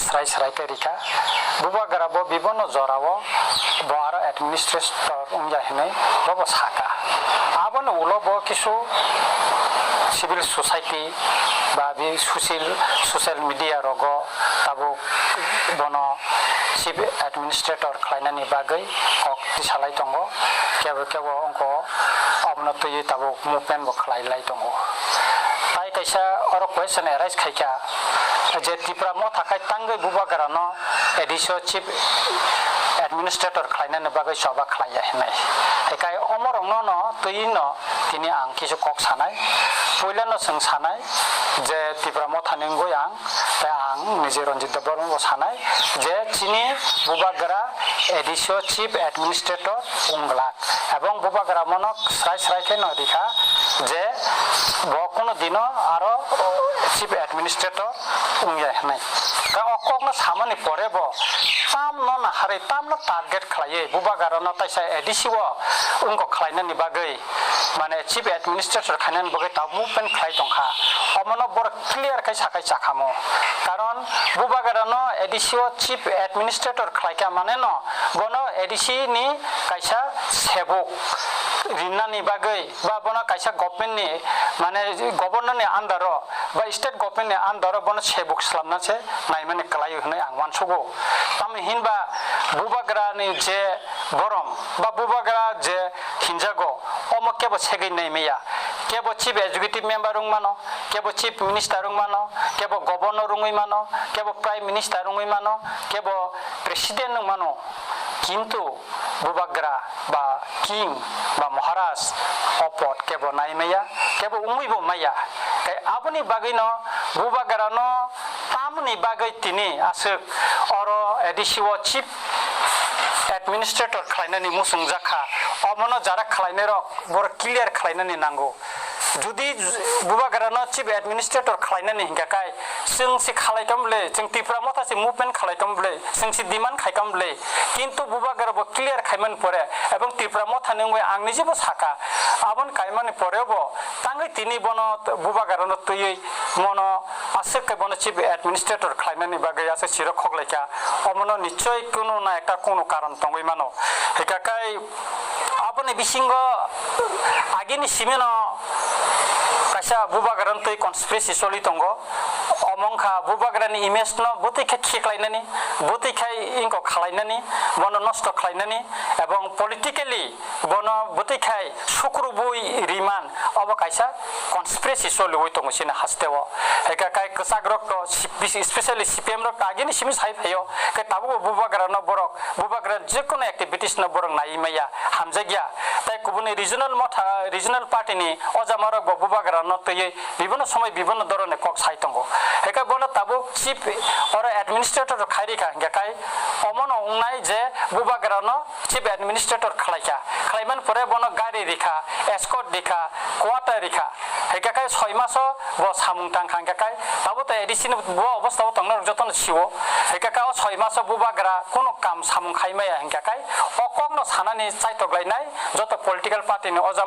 srai srai terika buba garabo bibono jorao bo aro administrator unja hinai bo saka abono ulo bo kisu civil society ba bi social media rogo tabo bono chief administrator khlainani bagai ok tisalai tongo kebo onko abno tuyi tabo movement bo khlailai tongo tai kaisa oro question arise khaika je tipra mo thakai tangai buba garano edition chief administrator khlainani bagai soba khlaiya hinai ekai omorong no tuyi no tini ang kisu kok sanai poilano sing sanai je tipra mo thanengo yang ta ang nije Ranjit Deborong bo sanai je chini buba gara edition chief administrator unglak এবং বুবা গ্রামনক সরাই সরাইকে নদিকা যে বকনো দিনো আরো chief administrator উংয়া হনাই কা অককনো সামানি পরে ব তাম ন হারে তাম ন টার্গেট খালায়ে বুবা গ্রামন তাইসা এডিসিও উংকো খালাইনানি বাগৈ মানে চিফ অ্যাডমিনিস্ট্রেটর খাইনানি বাগৈ তা মুভমেন্ট খালাই তংখা অমন বড় ক্লিয়ার কাই সাকাই চাখামো কারণ বুবা গ্রামন এডিসিও চিফ অ্যাডমিনিস্ট্রেটর খালাইকা মানে ন বনো এডিসি নি কাইসা সেবক রিনানি বাগৈ বা বনা কাইসা গভর্নমেন্ট নি মানে গভর্নর নি আন্ডার বা স্টেট গভর্নমেন্ট নি আন্ডার বনা সেবক সামনাছে নাইমানে কলাই হনে আং মানসুগো তাম হিনবা বুবাগ্রা নি যে বরম বা বুবাগ্রা যে হিনজাগো অম কেবো সেগৈ নাইমেয়া কেবো চিফ এক্সিকিউটিভ মেম্বার রুং মানো কেবো চিফ মিনিস্টার রুং মানো কেবো গভর্নর রুংই মানো কেবো প্রাইম মিনিস্টার রুংই মানো কেবো প্রেসিডেন্ট রুং মানো কিন্তু বুবাগ্রা বা কিং বা মহারাজ অপট কেবো নাইমেয়া কেবো উমুইবো মাইয়া কাই আপনি বাগৈনো বুবাগ্রানো তামনি বাগৈ তিনি আসুক অর এডিসিও চিফ অ্যাডমিনিস্ট্রেটর খালাইনানি মুসুং জাখা অমনো যারা খালাইনে রক বড় ক্লিয়ার খালাইনানি নাঙ্গো যদি বুবাগ্রানো চিফ অ্যাডমিনিস্ট্রেটর খালাইনানি হিংগাকাই जों से खालायतमले जों तिफ्रा मथासे मुभमेंट खालायतमले जों से डिमान्ड खायतमले किंतु बुबागारबो क्लियर खायमान परे एवं तिफ्रा मथानंगवे आंनि जेबो साका आबन कायमानि परेबो तांगै तिनि बनो बुबागारनो तुयै मनो आसेके बनो चिफ एडमिनिस्ट्रेटर खालायनानि बागै आसे सिरो खगलायका अमनो निश्चय कोनो ना एकटा कोनो कारण तंगै मानो हेकाकाय आबनि बिसिंगो आगिनि सिमेनो कासा बुबागारन तुय कन्सपिरेसि सलि तंगो अमंखा बुबाग्रानि इमेज न बुतैखा खेख्लायनानि बुतैखा इंको खालायनानि बनो नष्ट खालायनानि एवं पलिटिकली बनो बुतैखा सुक्रुबुई रिमान अब कायसा कन्सपिरेसि सलिवै तंगसिना हास्तेव एकाकाय कसाग्रक तो स्पेशली सीपीएम रक आगिनि सिमि साइ फायो के ताबो बुबाग्रा न बरक बुबाग्रा जेकोनो एक्टिविटीज न बरक नाइमाया हामजागिया ताइ गुबुन रिजनल पार्टीनि अजामारक बुबाग्रा न तयै विभिन्न समय विभिन्न धरने कक साइतंगो एका बनो ताबो चिफ और एडमिनिस्ट्रेटर खायरिका गाकाय अमन उंनाय जे बुबाग्रा न चिफ एडमिनिस्ट्रेटर खालायका खालायमान परे बनो गाड़ी रिखा एस्कॉट रिखा क्वार्टर रिखा हेकाकाय 6 मास ब सामुं टांखां गाकाय ताबो त एडिसिन ब अवस्थाव तंगना जतन सिवो हेकाका 6 मास बुबाग्रा कोनो काम सामुं खायमाया गाकाय अकगनो सानानि चाइतगलायनाय जत पॉलिटिकल पार्टी नि अजा